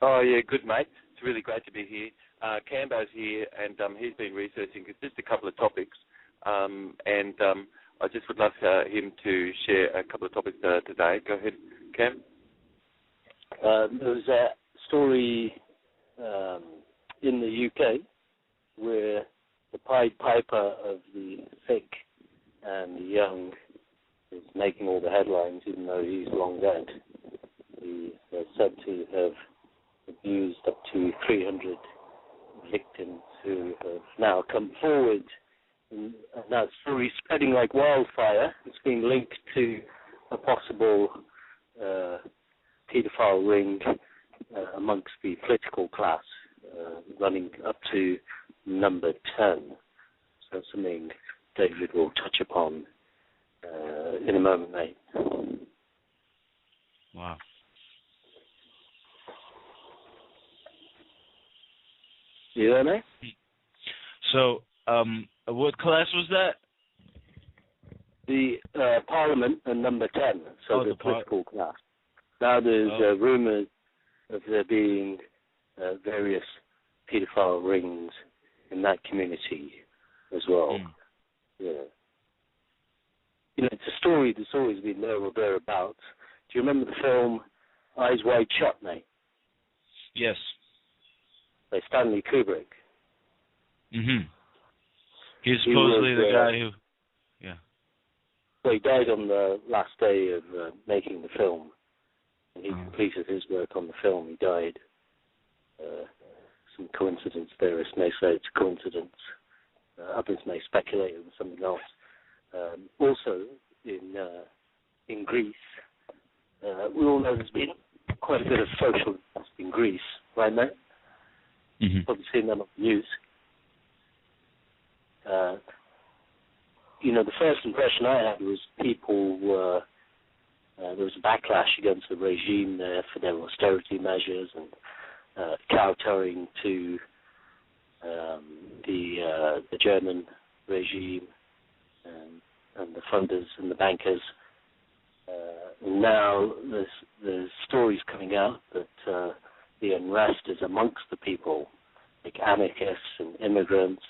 Oh, yeah, good, mate. It's really great to be here. Cambo's here, and he's been researching just a couple of topics, and I just would love him to share a couple of topics today. Go ahead, Cam. There was a story in the UK where the Pied Piper of the sick and the young is making all the headlines, even though he's long dead. He is said to have abused up to 300 victims who have now come forward. And that story is spreading like wildfire. It's being linked to a possible paedophile ring amongst the political class, running up to number 10. So something David will touch upon in a moment, mate. Wow. You there, mate? So, what class was that? The Parliament and number 10, so the political class. Now there's rumours of there being various paedophile rings in that community as well. Yeah. You know, it's a story that's always been there or thereabouts. Do you remember the film Eyes Wide Shut, mate? Yes. By Stanley Kubrick. Mm-hmm. He's supposedly the guy who... Yeah. Well, he died on the last day of making the film. And he completed his work on the film. He died. Some coincidence. Theorists may say it's a coincidence. Others may speculate it was something else. Also, in Greece, we all know there's been quite a bit of social unrest in Greece, right, mate? Mm-hmm. Probably seen that on the news. You know, the first impression I had was people were, there was a backlash against the regime there for their austerity measures and kowtowing to the German regime and the funders and the bankers. Now there's stories coming out that the unrest is amongst the people, like anarchists and immigrants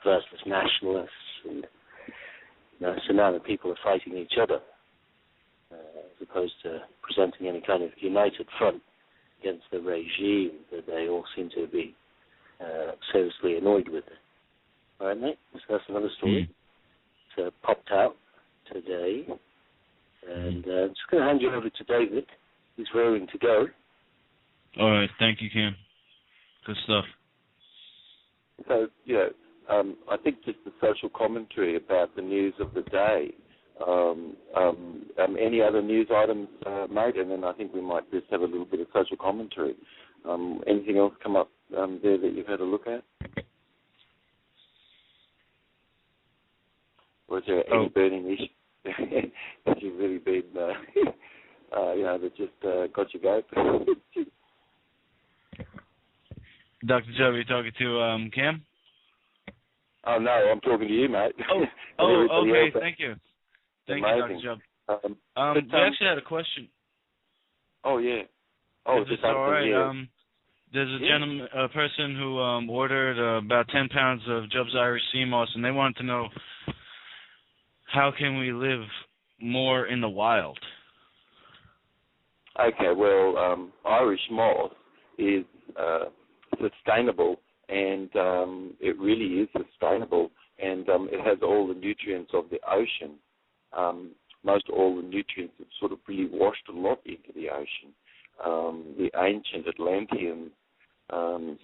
versus nationalists, and so now the people are fighting each other as opposed to presenting any kind of united front against the regime that they all seem to be seriously annoyed with. All right, mate? So that's another story. It's popped out today. And I'm just going to hand you over to David. He's raring to go. All right. Thank you, Cam. Good stuff. So, I think just the social commentary about the news of the day. Any other news items, mate? And then I think we might just have a little bit of social commentary. Anything else come up there that you've had a look at? Was there any burning issue that you've really been, that just got you go? Dr. Chubb, you talking to Cam? Oh, no, I'm talking to you, mate. Okay, thank you. Thank Amazing. you, Dr. Chubb. We actually had a question. Oh, yeah. Oh, is this all right? There's a person who ordered about 10 pounds of Jubb's Irish sea moss, and they wanted to know, how can we live more in the wild? Okay, well, Irish moss is sustainable, and it really is sustainable, and it has all the nutrients of the ocean. Most all the nutrients have sort of really washed a lot into the ocean. The ancient Atlanteans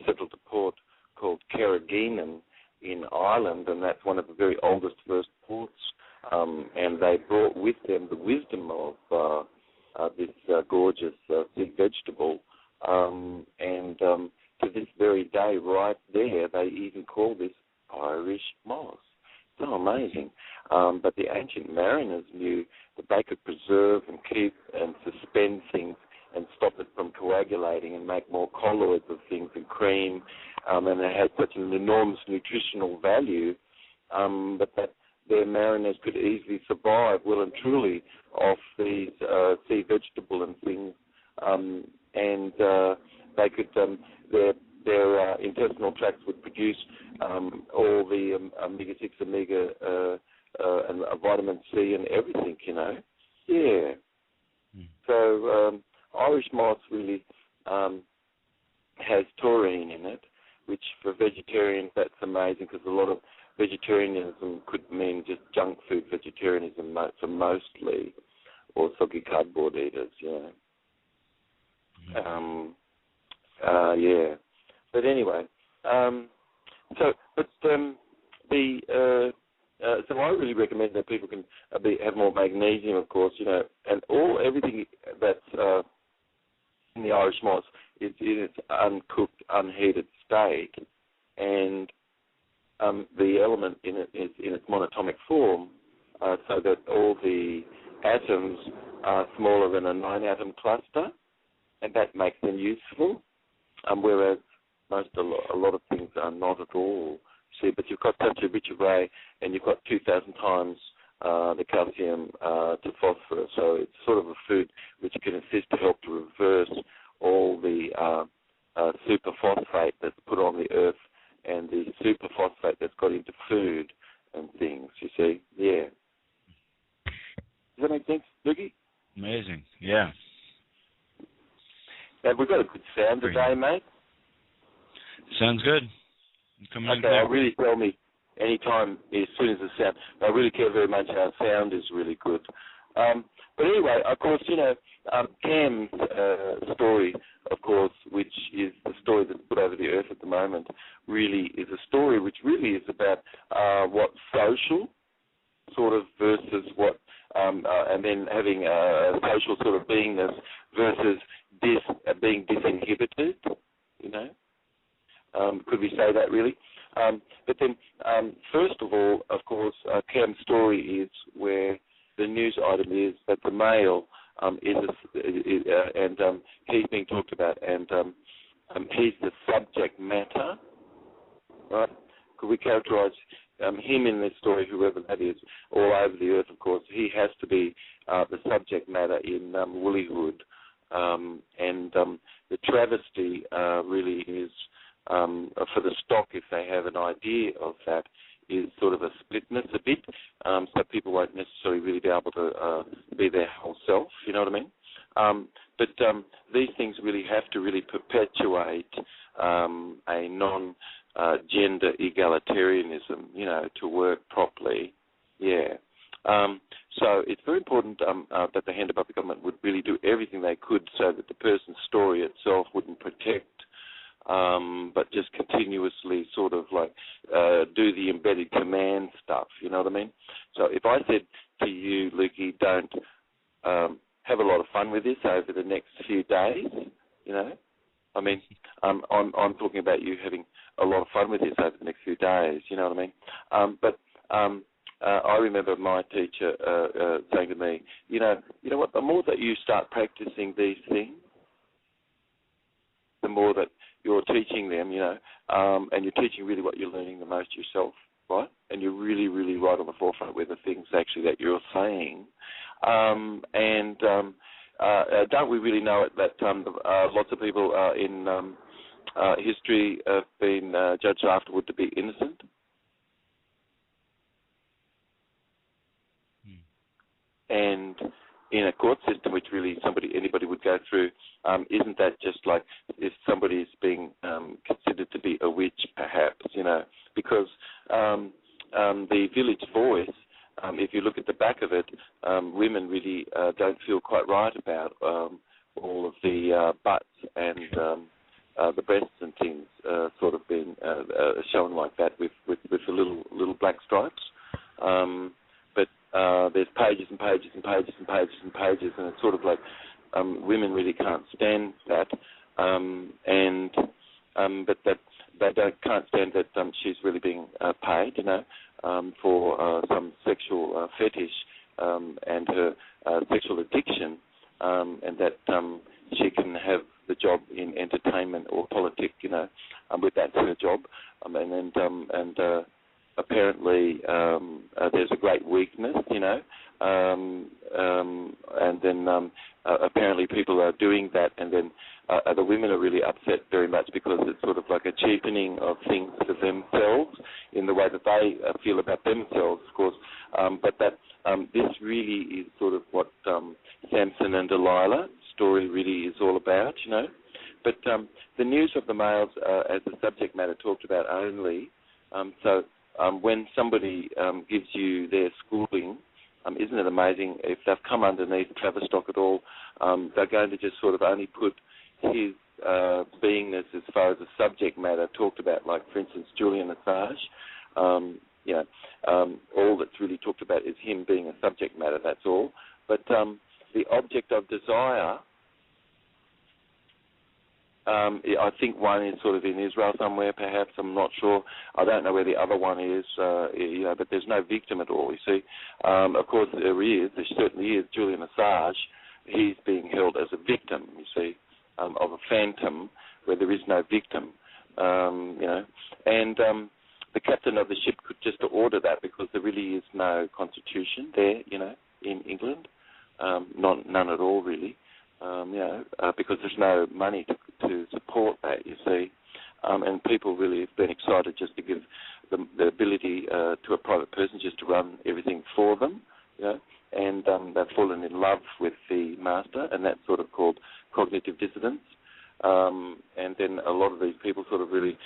settled a port called Carrageenan in Ireland, and that's one of the very oldest first ports. And they brought with them the wisdom of this gorgeous sea vegetable. And to this very day, right there, they even call this Irish moss. So amazing. But the ancient mariners knew that they could preserve and keep and suspend things and stop it from coagulating and make more colloids of things and cream. And they had such an enormous nutritional value, but that their mariners could easily survive well and truly off these sea vegetable and things. And they could their intestinal tracts would produce all the omega-6, omega and vitamin C and everything, you know. Yeah. So Irish moss really has taurine in it, which for vegetarians that's amazing, because a lot of vegetarianism could mean just junk food vegetarianism for mostly, or soggy cardboard eaters, yeah. Yeah. But anyway, so I really recommend that people can have more magnesium, of course, you know, and everything that's in the Irish moss is in its uncooked, unheated state, and the element in it is in its monatomic form, so that all the atoms are smaller than a 9-atom cluster, and that makes them useful, whereas a lot of things are not at all. See, but you've got such a rich array, and you've got 2,000 times the calcium to phosphorus, so it's sort of a food which can assist to help to reverse all the superphosphate that's put on the earth and the superphosphate that's got into food and things, you see. Yeah. Does that make sense, Lukey? Amazing, yeah. And we've got a good sound today, mate. Sounds good. Okay, really tell me anytime as soon as the sound. I really care very much. Our sound is really good. But anyway, of course, you know, Cam's story, of course, which is the story that's put over the earth at the moment, really is a story which really is about what social sort of versus what, and then having a social sort of beingness versus being disinhibited, you know. Could we say that, really? But then, first of all, of course, Cam's story is where the news item is that the male he's being talked about, and he's the subject matter, right? Could we characterize him in this story, whoever that is, all over the earth, of course? He has to be the subject matter in woollyhood, and the travesty really is, for the stock, if they have an idea of that, is sort of a splitness a bit, so people won't necessarily really be able to be their whole self, you know what I mean? But these things really have to really perpetuate a non-gender egalitarianism, you know, to work properly, yeah. So it's very important that the hand above the government would really do everything they could so that the person's story itself wouldn't protect, but just continuously sort of like do the embedded command stuff, you know what I mean? So if I said to you, Lukey, don't have a lot of fun with this over the next few days, you know, I mean, I'm talking about you having a lot of fun with this over the next few days, you know what I mean? But I remember my teacher saying to me, you know what, the more that you start practicing these things, the more that you're teaching them, you know, and you're teaching really what you're learning the most yourself, right? And you're really, really right on the forefront with the things actually that you're saying. And don't we really know it that lots of people in history have been judged afterward to be innocent? And in a court system, which really anybody would go through, isn't that just like if somebody is being considered to be a witch, perhaps, you know? Because the Village Voice, if you look at the back of it, women really don't feel quite right about all of the butts and the breasts and things sort of being shown like that with the little black stripes. There's pages and pages and pages and pages and pages, and it's sort of like women really can't stand that, but that they can't stand that she's really being paid, you know, for some sexual fetish and her sexual addiction, and that she can have the job in entertainment or politics, you know, with that her job, apparently there's a great weakness, and then apparently people are doing that, and then the women are really upset very much because it's sort of like a cheapening of things for themselves in the way that they feel about themselves, of course. But that this really is sort of what Samson and Delilah story really is all about, But the news of the males as the subject matter talked about only. So when somebody gives you their schooling, isn't it amazing if they've come underneath Tavistock at all, they're going to just sort of only put his beingness as far as the subject matter talked about, like, for instance, Julian Assange. All that's really talked about is him being a subject matter, that's all. But the object of desire, I think one is sort of in Israel somewhere, perhaps. I'm not sure. I don't know where the other one is, but there's no victim at all, you see. Of course, there certainly is. Julian Assange, he's being held as a victim, you see, of a phantom where there is no victim, And the captain of the ship could just order that because there really is no constitution there, in England. None at all, really. Because there's no money to support that, you see. And people really have been excited just to give the ability to a private person just to run everything for them, and they've fallen in love with the master, and that's sort of called cognitive dissonance. And then a lot of these people sort of really,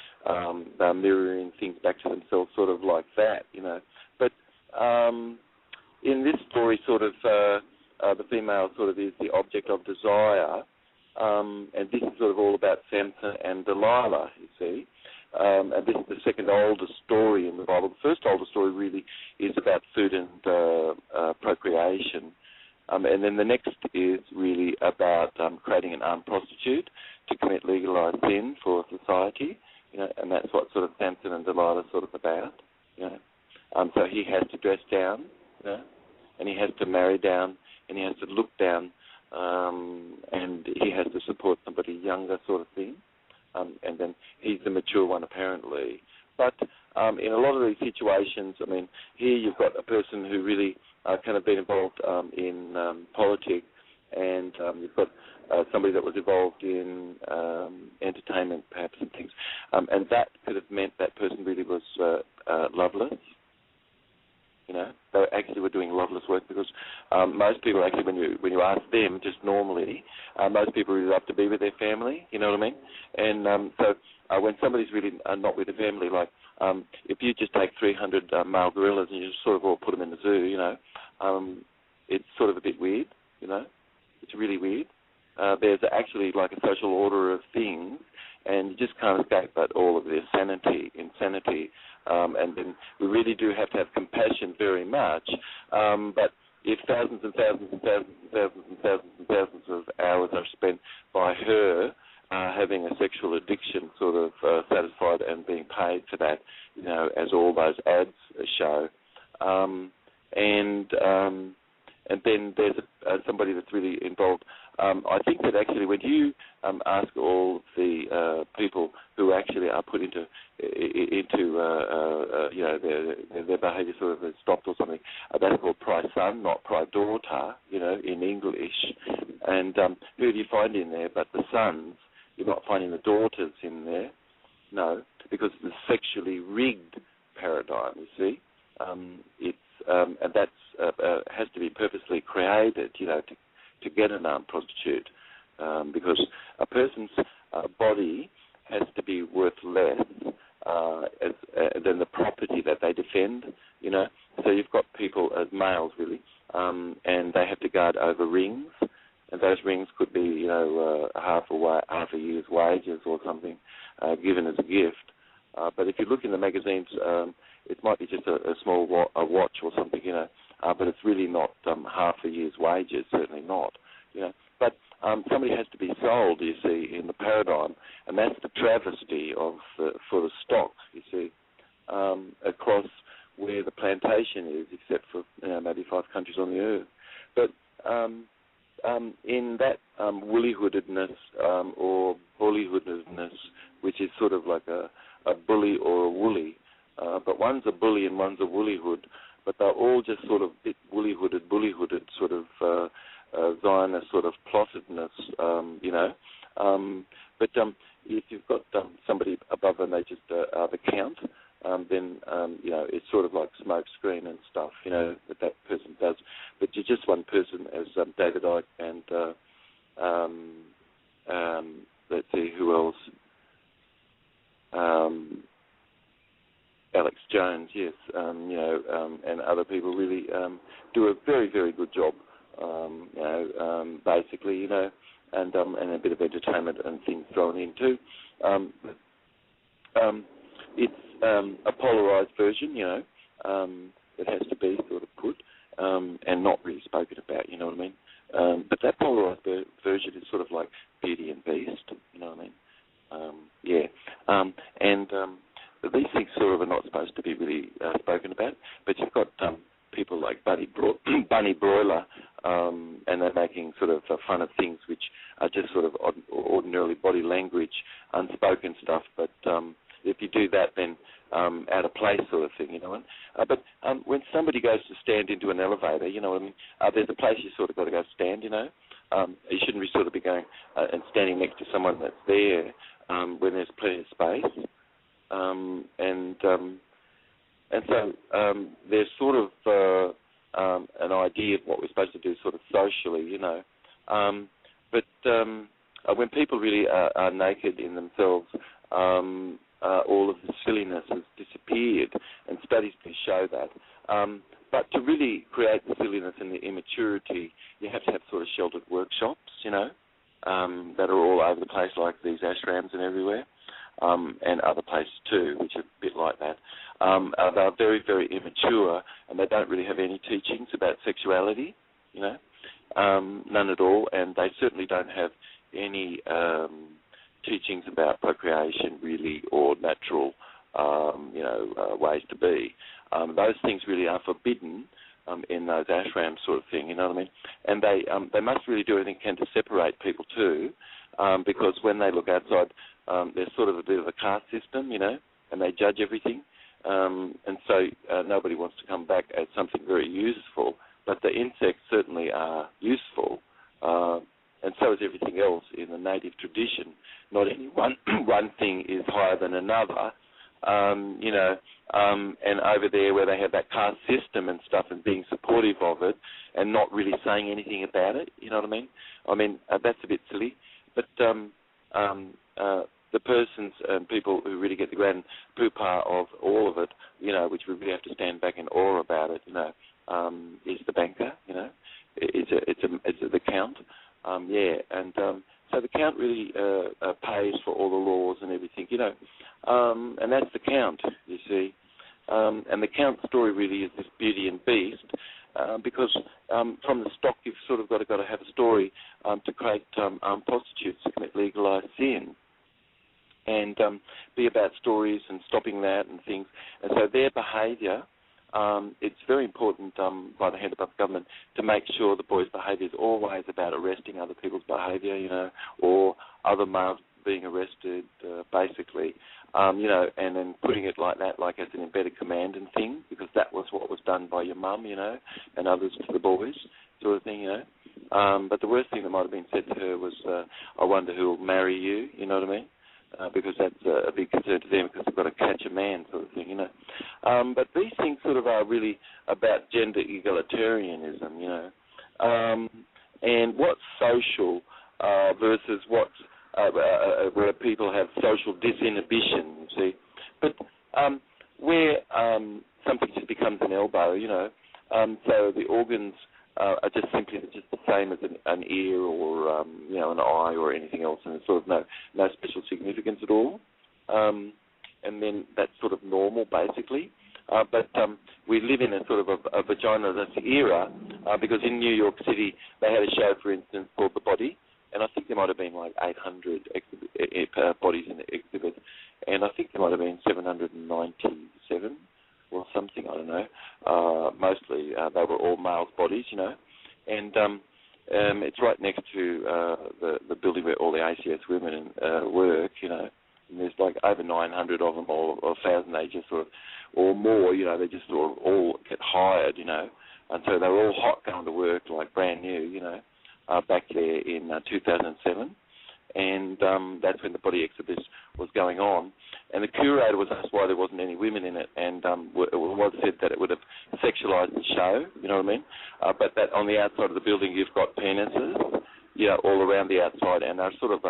they're mirroring things back to themselves sort of like that, But in this story, sort of, the female sort of is the object of desire, and this is sort of all about Samson and Delilah, you see. And this is the second oldest story in the Bible. The first oldest story really is about food and procreation. And then the next is really about creating an armed prostitute to commit legalized sin for society, and that's what sort of Samson and Delilah is sort of about, So he has to dress down, and he has to marry down, and he has to look down, and he has to support somebody younger sort of thing. And then he's the mature one, apparently. But in a lot of these situations, I mean, here you've got a person who really kind of been involved in politics, and you've got somebody that was involved in entertainment, perhaps, and things. And that could have meant that person really was loveless. They actually were doing loveless work because most people actually, when you ask them, just normally, most people really love to be with their family. You know what I mean? And so when somebody's really not with their family, like if you just take 300 male gorillas and you just sort of all put them in the zoo, it's sort of a bit weird. It's really weird. There's actually like a social order of things, and you just can't escape but all of this insanity. And then we really do have to have compassion very much. But if thousands and thousands and thousands and thousands and thousands and thousands of hours are spent by her having a sexual addiction sort of satisfied and being paid for that, as all those ads show, and then there's somebody that's really involved. I think that actually when you ask all the people who actually are put into their behaviour sort of stopped or something, that's called pry son, not pry daughter, in English. And who do you find in there but the sons? You're not finding the daughters in there. No, because it's a sexually rigged paradigm, you see. It's and that's has to be purposely created, to get an armed prostitute, because a person's body has to be worth less than the property that they defend, So you've got people as males, really, and they have to guard over rings, and those rings could be, half a year's wages or something, given as a gift. But if you look in the magazines, it might be just a small watch or something, but it's really not half a year's wages, certainly not, But somebody has to be sold, you see, in the paradigm, and that's the travesty for the stock, you see, across where the plantation is, except for maybe 5 countries on the earth. But in that woollyhoodedness or bullyhoodedness, which is sort of like a bully or a woolly, but one's a bully and one's a woollyhood, but they're all just sort of bit woollyhooded, sort of Zionist sort of plottedness, But if you've got somebody above and they just are the count, then it's sort of like smoke screen and stuff, that person does. But you're just one person, as David Icke and let's see who else. Alex Jones, yes, and other people really do a very, very good job, basically, and a bit of entertainment and things thrown in too. It's a polarised version, it has to be sort of put and not really spoken about, you know what I mean? But that polarised version is sort of like Beauty and Beast, you know what I mean? These things sort of are not supposed to be really spoken about, but you've got people like Bunny Broiler, and they're making sort of fun of things which are just sort of ordinarily body language, unspoken stuff, but if you do that, then out of place sort of thing, But when somebody goes to stand into an elevator, you know what I mean, there's a place you sort of got to go stand, You shouldn't be sort of be going and standing next to someone that's there when there's plenty of space. And so there's sort of an idea of what we're supposed to do sort of socially, But when people really are naked in themselves, all of the silliness has disappeared, and studies do show that. But to really create the silliness and the immaturity, you have to have sort of sheltered workshops, that are all over the place, like these ashrams and everywhere. And other places too, which are a bit like that. They're very, very immature, and they don't really have any teachings about sexuality, none at all, and they certainly don't have any teachings about procreation, really, or natural, ways to be. Those things really are forbidden in those ashrams sort of thing, you know what I mean? And they must really do anything can to separate people too, because when they look outside, there's sort of a bit of a caste system, and they judge everything. And so nobody wants to come back as something very useful, but the insects certainly are useful, and so is everything else in the native tradition. Not any one thing is higher than another, and over there where they have that caste system and stuff and being supportive of it and not really saying anything about it, you know what I mean? That's a bit silly, but the persons and people who really get the grand poopah of all of it, which we really have to stand back in awe about it, is the banker, it's the count, and so the count really pays for all the laws and everything, and that's the count, you see, and the count story really is this Beauty and Beast, because from the stock you've sort of got to have a story to create prostitutes to commit legalised sin, and be about stories and stopping that and things. And so their behaviour, it's very important by the hand of government to make sure the boys' behaviour is always about arresting other people's behaviour, or other males being arrested, basically, and then putting it like that, like as an embedded command and thing, because that was what was done by your mum, and others to the boys, sort of thing, But the worst thing that might have been said to her was, I wonder who will marry you, you know what I mean? Because that's a big concern to them, because they've got to catch a man, sort of thing, But these things sort of are really about gender egalitarianism, and what's social versus what's where people have social disinhibition, you see. But where something just becomes an elbow, so the organs are just simply just the same as an ear or an eye or anything else, and there's sort of no special significance at all. And then that's sort of normal, basically. But we live in a sort of a vaginaless era, because in New York City they had a show, for instance, called The Body, and I think there might have been like 800 bodies in the exhibit, and I think there might have been 797 or something, I don't know. Mostly they were all males' bodies, and it's right next to the building where all the ACS women work, and there's like over 900 of them, or 1,000. They just sort of, or more, you know, they just sort of all get hired, you know, and so they're all hot going to work, like brand new, you know, back there in 2007. And that's when the body exhibition was going on. And the curator was asked why there wasn't any women in it, and it was said that it would have sexualised the show, you know what I mean? But that on the outside of the building you've got penises, you know, all around the outside, and they're sort of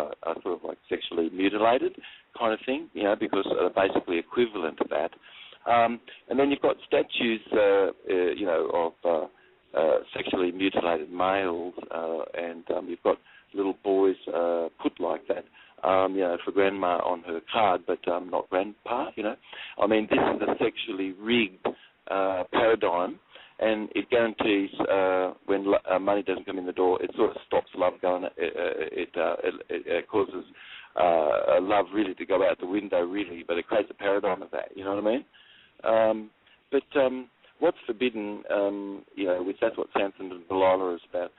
like sexually mutilated kind of thing, you know, because they're basically equivalent to that. And then you've got statues, you know, of sexually mutilated males, and you've got little boys put like that, you know, for grandma on her card, but not grandpa, you know. I mean, this is a sexually rigged paradigm, and it guarantees when money doesn't come in the door, it sort of stops love going. It causes love really to go out the window, really, but it creates a paradigm of that, you know what I mean? But what's forbidden, you know, which that's what Samson and Delilah is about.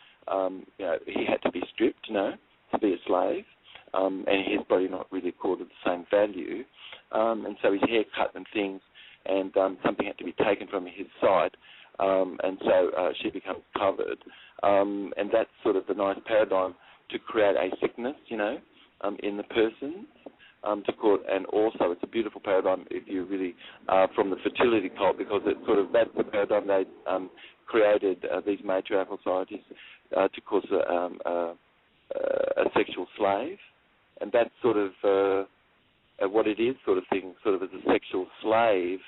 You know, he had to be stripped, you know, to be a slave, and his body not really accorded the same value, and so his hair cut and things, and something had to be taken from his side, and so she becomes covered, and that's sort of the nice paradigm to create a sickness, you know, in the person, to call it, and also it's a beautiful paradigm if you really from the fertility cult, because it's sort of that's the paradigm they created these matriarchal societies to cause a sexual slave, and that's sort of what it is, sort of thing, sort of as a sexual slave.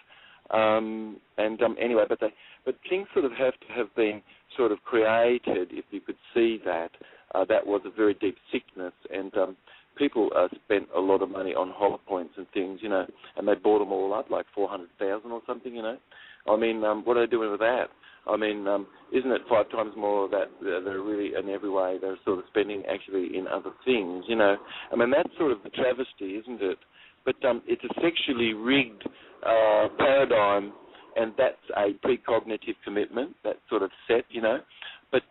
Anyway, but things sort of have to have been sort of created, if you could see that. That was a very deep sickness, and people spent a lot of money on hollow points and things, you know, and they bought them all up, like 400,000 or something, you know. I mean, what are they doing with that? I mean, isn't it 5 times more of that? They're really, in every way, they're sort of spending actually in other things, you know. I mean, that's sort of the travesty, isn't it? But it's a sexually rigged paradigm, and that's a precognitive commitment, that's sort of set, you know. But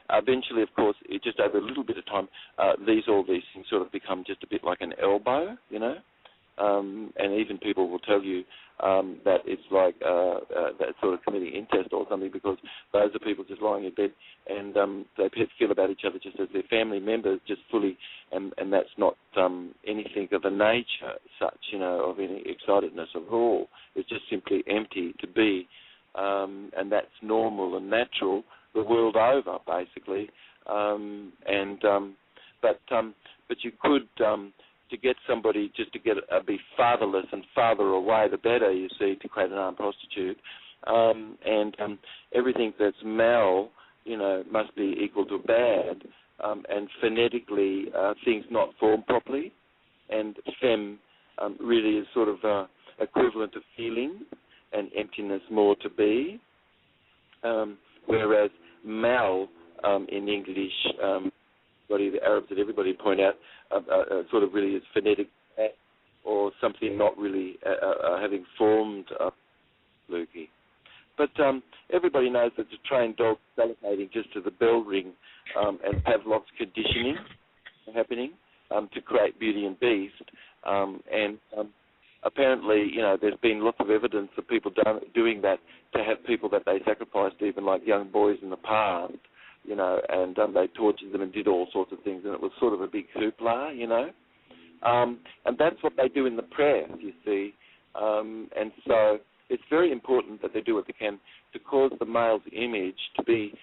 eventually, of course, just over a little bit of time, all these things sort of become just a bit like an elbow, you know. And even people will tell you that it's like that sort of committing incest or something, because those are people just lying in bed and they feel about each other just as their family members, just fully, and that's not anything of a nature such, you know, of any excitedness at all. It's just simply empty to be, and that's normal and natural the world over, basically. But you could. To get somebody just to be fatherless and father away, the better, you see, to create an armed prostitute. And everything that's mal, you know, must be equal to bad. And phonetically, things not formed properly. And fem really is sort of equivalent to feeling, and emptiness more to be. Whereas mal in English, the Arabs that everybody point out, sort of really is phonetic, or something not really having formed Lukey. But everybody knows that the trained dog salivating just to the bell ring, and Pavlov's conditioning happening to create Beauty and Beast. Apparently, you know, there's been lots of evidence of people doing that to have people that they sacrificed, even like young boys in the past, you know, and they tortured them and did all sorts of things, and it was sort of a big hoopla, you know. And that's what they do in the press, you see. And so it's very important that they do what they can to cause the male's image to be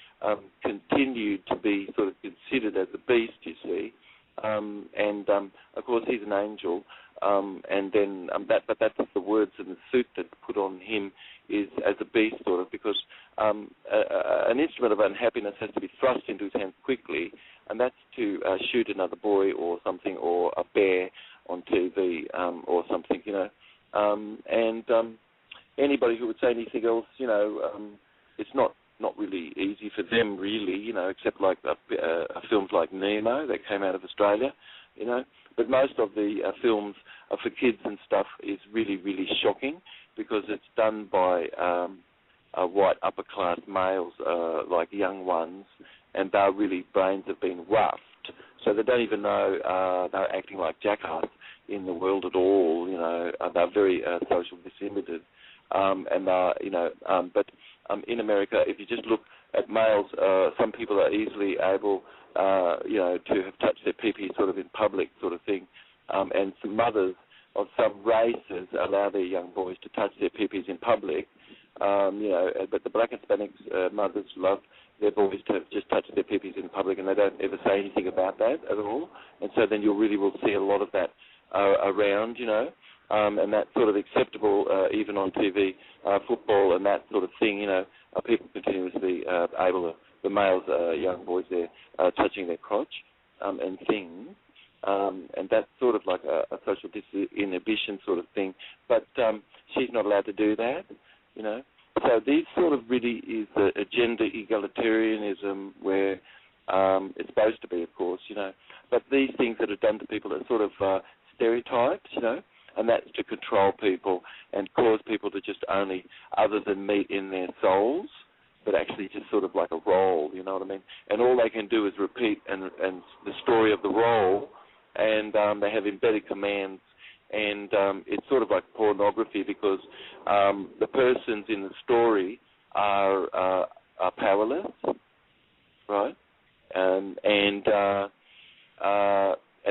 continued to be sort of considered as a beast, you see. Of course, he's an angel. And then but that's the words and the suit that's put on him is as a beast, sort of, because an instrument of unhappiness has to be thrust into his hands quickly, and that's to shoot another boy or something, or a bear on TV or something, you know. Anybody who would say anything else, you know, it's not really easy for them, really, you know, except like films like Nemo that came out of Australia, you know. But most of the films for kids and stuff is really, really shocking, because it's done by white upper-class males, like young ones, and their really brains have been roughed, so they don't even know they're acting like jackass, in the world at all. They're very social disinhibited, but in America, if you just look at males, some people are easily able, to have touched their pee-pee sort of in public, sort of thing, and some mothers of some races allow their young boys to touch their pee-pees in public, but the black Hispanic mothers love their boys to just touch their pee-pees in public, and they don't ever say anything about that at all. And so then you really will see a lot of that around, and that's sort of acceptable even on TV, football and that sort of thing, people continuously able to, the males, young boys there, touching their crotch and things. And that's sort of like a social disinhibition sort of thing. But she's not allowed to do that, So these sort of really is a gender egalitarianism where it's supposed to be, of course, But these things that are done to people are sort of stereotypes, and that's to control people and cause people to just only other than meet in their souls, but actually just sort of like a role, you know what I mean? And all they can do is repeat and the story of the role, and they have embedded commands, and it's sort of like pornography because the persons in the story are powerless, right? And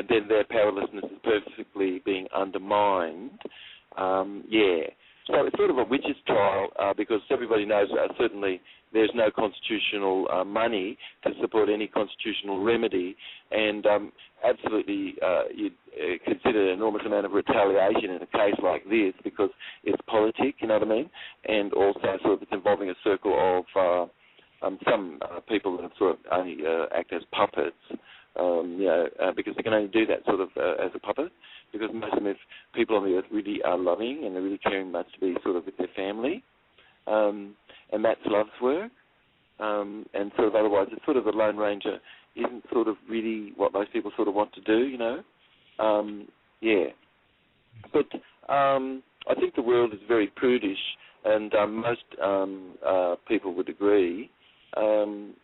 then their powerlessness is perfectly being undermined. So it's sort of a witch's trial because everybody knows certainly there's no constitutional money to support any constitutional remedy, and absolutely you'd consider an enormous amount of retaliation in a case like this because it's politic, you know what I mean? And also sort of it's involving a circle of some people that sort of only act as puppets, because they can only do that sort of as a puppet, because most of them, if people on the earth really are loving and they're really caring much to be sort of with their family, and that's love's work, and sort of otherwise it's sort of a Lone Ranger isn't sort of really what most people sort of want to do, But I think the world is very prudish, and most people would agree. And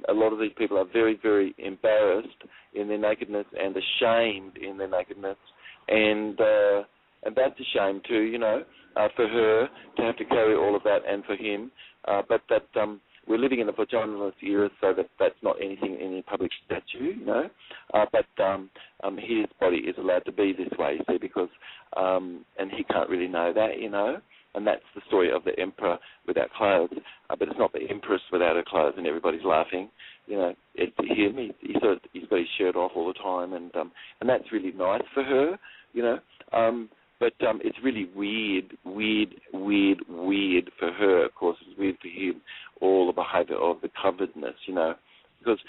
a lot of these people are very, very embarrassed in their nakedness and ashamed in their nakedness, and that's a shame too, for her to have to carry all of that, and for him. But that we're living in a vaginalist era, so that's not anything in any public statue, But his body is allowed to be this way, you see, because and he can't really know that, And that's the story of the emperor without clothes. But it's not the empress without her clothes, and everybody's laughing. It's him. He's got his shirt off all the time, and that's really nice for her. But it's really weird for her. Of course, it's weird for him. All the behaviour of the coveredness, because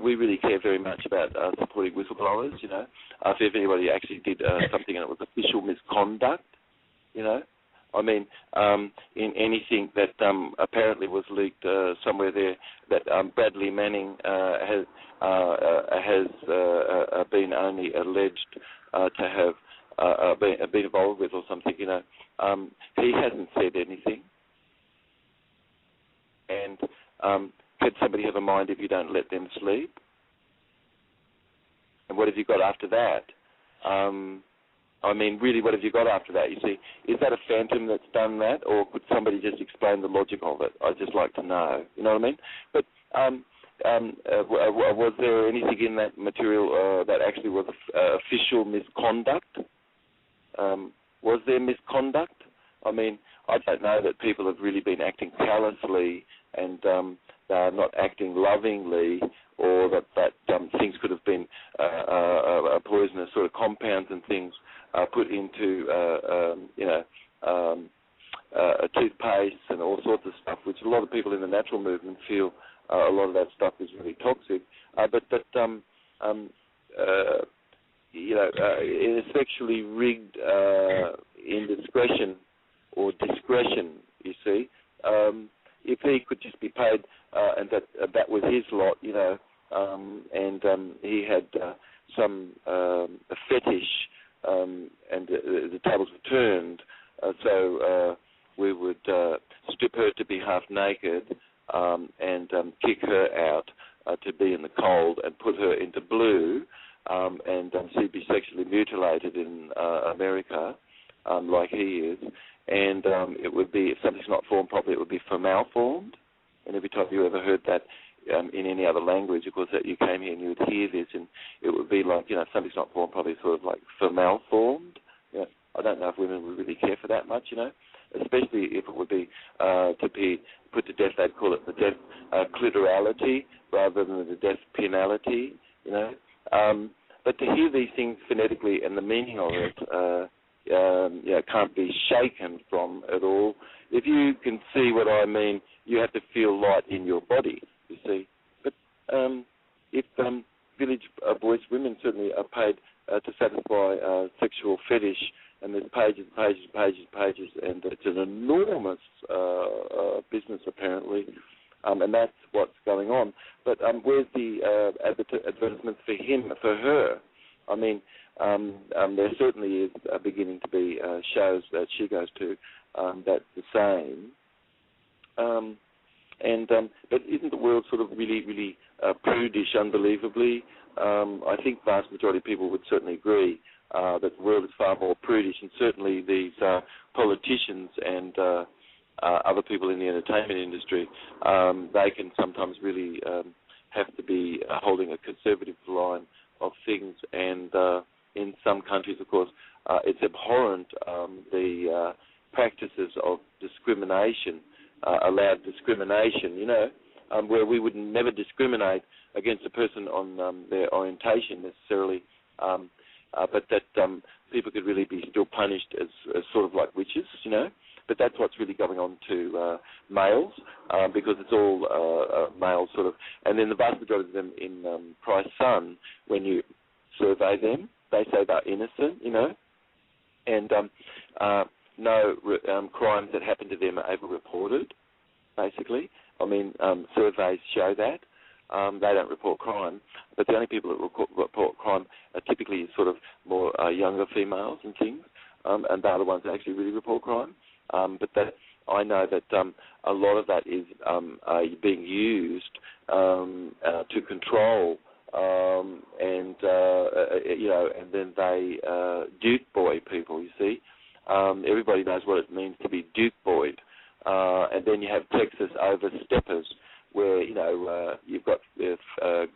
we really care very much about supporting whistleblowers. If anybody actually did something and it was official misconduct. I mean, in anything that apparently was leaked somewhere there, that Bradley Manning has been only alleged to have been involved with or something, he hasn't said anything. And can somebody have a mind if you don't let them sleep? And what have you got after that? I mean, really, what have you got after that? You see, is that a phantom that's done that, or could somebody just explain the logic of it? I'd just like to know. You know what I mean? But was there anything in that material that actually was official misconduct? Was there misconduct? I mean, I don't know that people have really been acting callously and not acting lovingly, or that things could have been poisonous sort of compounds and things put into, a toothpaste and all sorts of stuff, which a lot of people in the natural movement feel a lot of that stuff is really toxic. In a sexually rigged indiscretion or discretion, you see, if he could just be paid and that was his lot, and he had some fetish, and the tables were turned, so we would strip her to be half naked and kick her out to be in the cold and put her into blue, and she'd be sexually mutilated in America, like he is, and it would be, if something's not formed properly, it would be formal-formed. And every time you ever heard that in any other language, of course, that you came here and you would hear this, and it would be like, if something's not formed properly, sort of like formal-formed. I don't know if women would really care for that much, especially if it would be to be put to death. They'd call it the death clitorality rather than the death penality, But to hear these things phonetically and the meaning of it can't be shaken from at all. If you can see what I mean, you have to feel light in your body, you see. But if village boys, women certainly are paid to satisfy sexual fetish, and there's pages, and it's an enormous business apparently, and that's what's going on. But where's the advertisements for him, for her? I mean, there certainly is beginning to be shows that she goes to that's the same. But isn't the world sort of really, really prudish, unbelievably? I think vast majority of people would certainly agree that the world is far more prudish, and certainly these politicians and other people in the entertainment industry, they can sometimes really have to be holding a conservative line of things, and in some countries, of course, it's abhorrent, the practices of discrimination, allowed discrimination, where we would never discriminate against a person on their orientation necessarily, but that people could really be still punished as sort of like witches, But that's what's really going on to males, because it's all males sort of. And then the vast majority of them in Christ's Son, when you survey them, they say they're innocent, and no crimes that happen to them are ever reported, basically. I mean, surveys show that. They don't report crime, but the only people that report crime are typically sort of more younger females and things, and they're the ones that actually really report crime. But that I know that a lot of that is being used to control, and then they duke boy people. You see, everybody knows what it means to be duke boyed, and then you have Texas oversteppers, where you've got a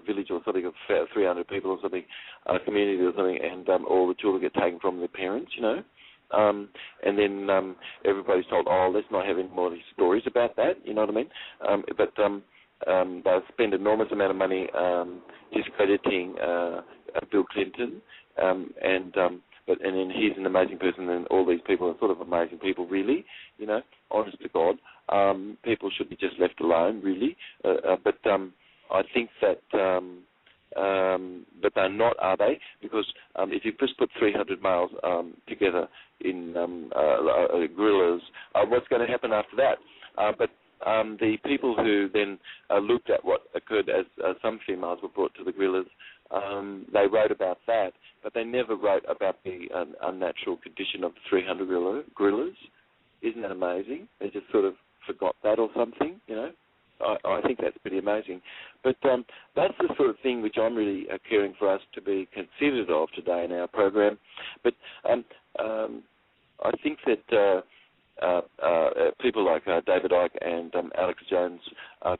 village or something of 300 people or something, a community or something, and all the children get taken from their parents, and then everybody's told, let's not have any more of these stories about that, you know what I mean? But they'll spend an enormous amount of money discrediting Bill Clinton, and then he's an amazing person, and all these people are sort of amazing people, really, honest to God. People should be just left alone, really. But I think that, but they're not, are they? Because if you just put 300 males together in gorillas, what's going to happen after that? But the people who then looked at what occurred as some females were brought to the gorillas, they wrote about that, but they never wrote about the unnatural condition of the 300 gorillas. Isn't that amazing? They just sort of forgot that or something, I think that's pretty amazing. But that's the sort of thing which I'm really caring for us to be considered of today in our program. But I think that people like David Icke and Alex Jones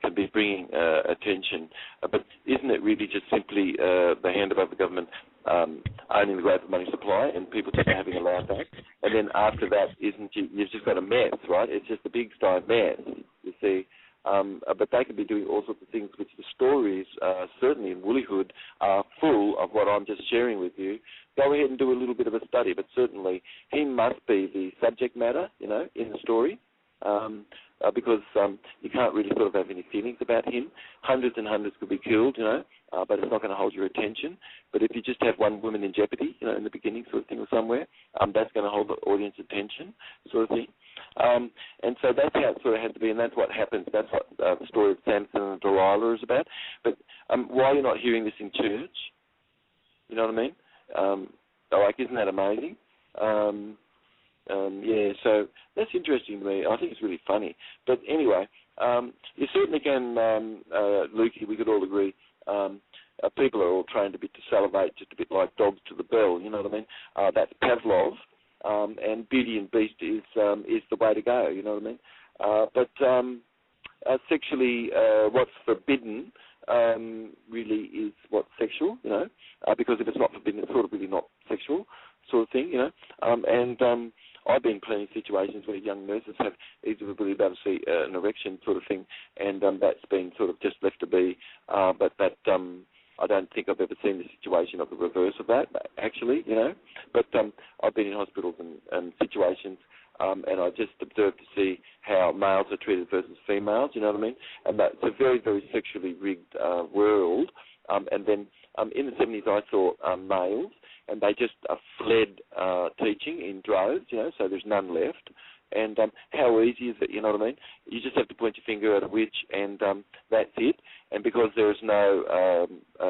can be bringing attention. But isn't it really just simply the hand above the government owning the great money supply and people just having a laugh at? And then after that, you've just got a mess, right? It's just a big style mess, you see. But they could be doing all sorts of things which the stories, certainly in Woollyhood, are full of what I'm just sharing with you. Go ahead and do a little bit of a study, but certainly he must be the subject matter, in the story, because you can't really sort of have any feelings about him. Hundreds and hundreds could be killed, but it's not going to hold your attention. But if you just have one woman in jeopardy, in the beginning sort of thing or somewhere, that's going to hold the audience attention sort of thing. And so that's how it sort of has to be, and that's what happens. That's what the story of Samson and Delilah is about. But why you're not hearing this in church, you know what I mean? Isn't that amazing? So that's interesting to me. I think it's really funny. But anyway, you certainly can, Lukey, we could all agree, people are all trained a bit to salivate, just a bit like dogs to the bell, you know what I mean? That's Pavlov, and Beauty and Beast is the way to go, you know what I mean? But sexually, what's forbidden really is what's sexual, you know, because if it's not forbidden, it's sort of really not sexual sort of thing, you know. I've been in plenty of situations where young nurses have easily been able to see an erection sort of thing, and that's been sort of just left to be. But that I don't think I've ever seen the situation of the reverse of that, actually, you know. But I've been in hospitals and situations, and I just observed to see how males are treated versus females, you know what I mean? And that's a very, very sexually rigged world. And then in the 70s I saw males, and they just fled teaching in droves, you know, so there's none left. And how easy is it, you know what I mean? You just have to point your finger at a witch, and that's it. And because there is no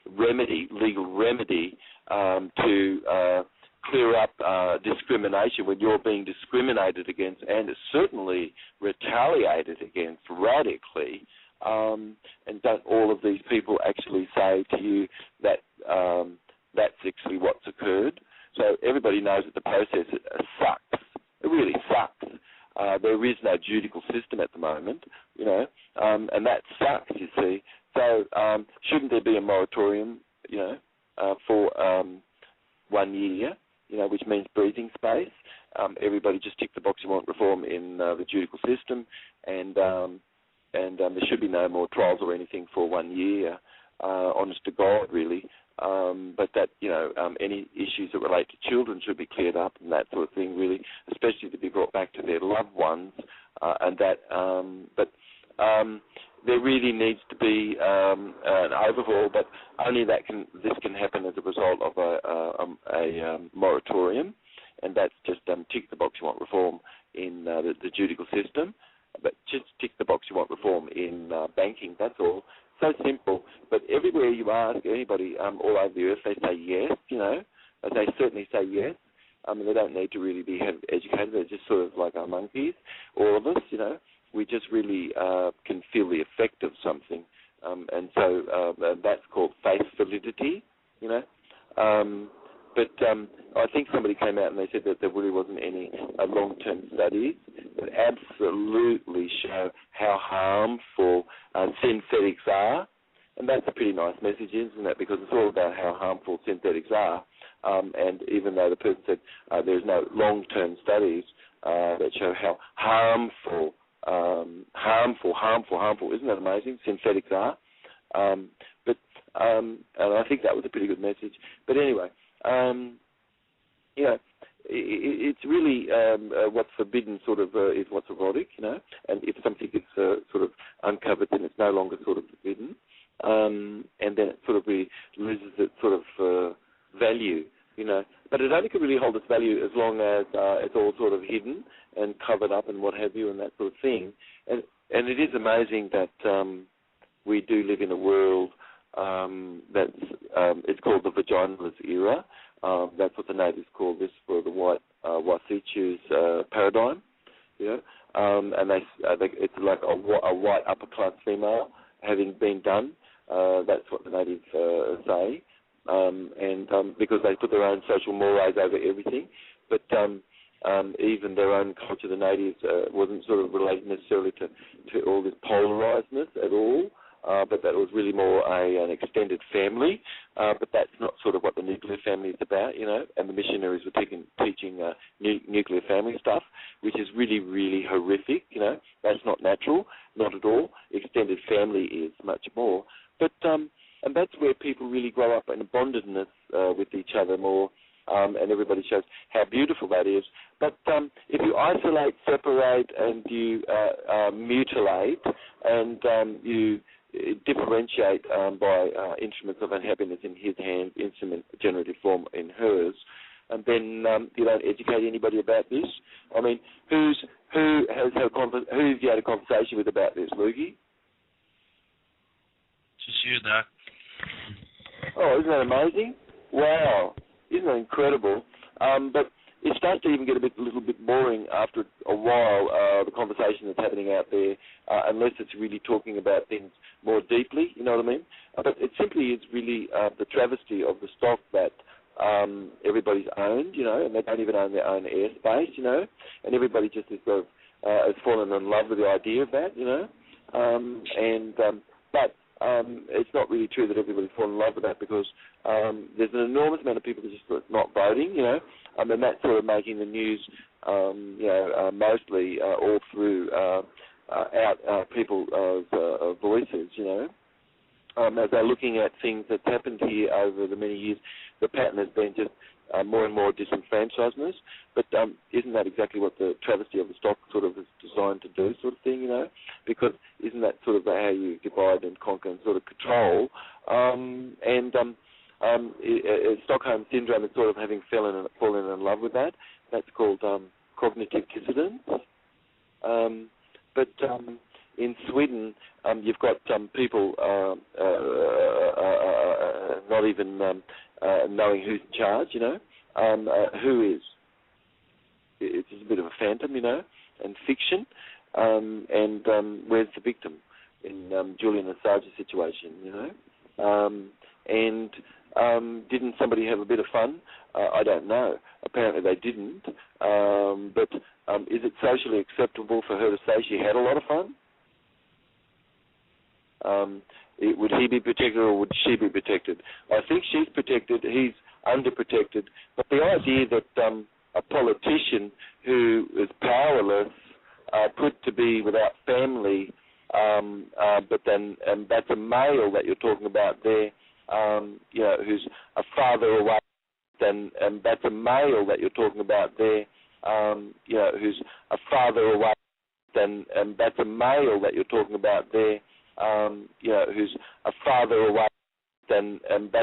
legal remedy to clear up discrimination when you're being discriminated against, and certainly retaliated against radically, and don't all of these people actually say to you that that's actually what's occurred? So everybody knows that the process sucks. It really sucks. There is no judicial system at the moment, you know, and that sucks, you see. So shouldn't there be a moratorium, you know, for 1 year, you know, which means breathing space? Everybody just tick the box you want reform in the judicial system, and there should be no more trials or anything for 1 year, honest to God, really. But that, you know, any issues that relate to children should be cleared up and that sort of thing, really, especially to be brought back to their loved ones, and that. But there really needs to be an overhaul, but only this can happen as a result of a moratorium, and that's just tick the box you want reform in the judicial system, but just tick the box you want reform in banking. That's all. So simple, but everywhere you ask anybody all over the earth, they say yes, you know. They certainly say yes. They don't need to really be educated. They're just sort of like our monkeys, all of us, you know. We just really can feel the effect of something, and so that's called faith validity, you know. But I think somebody came out and they said that there really wasn't any long-term studies that absolutely show how harmful synthetics are. And that's a pretty nice message, isn't it? Because it's all about how harmful synthetics are. And even though the person said there's no long-term studies that show how harmful, isn't that amazing, synthetics are? And I think that was a pretty good message. But anyway, you know, it's really what's forbidden sort of is what's erotic, you know, and if something is sort of uncovered, then it's no longer sort of forbidden, and then it sort of really loses its sort of value, you know. But it only can really hold its value as long as it's all sort of hidden and covered up and what have you and that sort of thing. And it is amazing that we do live in a world that's it's called the vaginalist era. That's what the natives call this for the white Wasichu's paradigm, you know, and it's like a white upper class female having been done. That's what the natives say, and because they put their own social mores over everything, but even their own culture, the natives, wasn't sort of related necessarily to all this polarizedness at all. But that was really more an extended family. But that's not sort of what the nuclear family is about, you know. And the missionaries were teaching nuclear family stuff, which is really, really horrific, you know. That's not natural, not at all. Extended family is much more. But and that's where people really grow up in a bondedness with each other more. And everybody shows how beautiful that is. But if you isolate, separate, and you mutilate, and you differentiate by instruments of unhappiness in his hand, instrument generative form in hers, and then you don't educate anybody about this. I mean, who's you had a conversation with about this, Lukey? Just you, Doc. Oh, isn't that amazing? Wow. Isn't that incredible? But it starts to even get a little bit boring after a while, the conversation that's happening out there, unless it's really talking about things more deeply, you know what I mean? But it simply is really the travesty of the stock that everybody's owned, you know, and they don't even own their own airspace, you know, and everybody just is sort of has fallen in love with the idea of that, you know, but it's not really true that everybody's fallen in love with that, because there's an enormous amount of people that just not voting, you know, and that's sort of making the news, you know, mostly all through out people's voices, you know. As they're looking at things that's happened here over the many years, the pattern has been just more and more disenfranchisement. But isn't that exactly what the travesty of the stock sort of is designed to do, sort of thing, you know? Because isn't that sort of how you divide and conquer and sort of control? Stockholm syndrome is sort of having fallen in love with that. That's called cognitive dissonance. But in Sweden, you've got people not even knowing who's in charge, you know. Who is? It's just a bit of a phantom, you know, and fiction. Where's the victim in Julian Assange's situation, you know? Didn't somebody have a bit of fun? I don't know. Apparently they didn't. But is it socially acceptable for her to say she had a lot of fun? Would he be protected or would she be protected? I think she's protected, he's underprotected. But the idea that a politician who is powerless, put to be without family, but then that's a male that you're talking about there, you know, who's a father away, then that's a male that you're talking about there, you know, who's a father away, then that's a male that you're talking about there, you know, who's a father away, then that's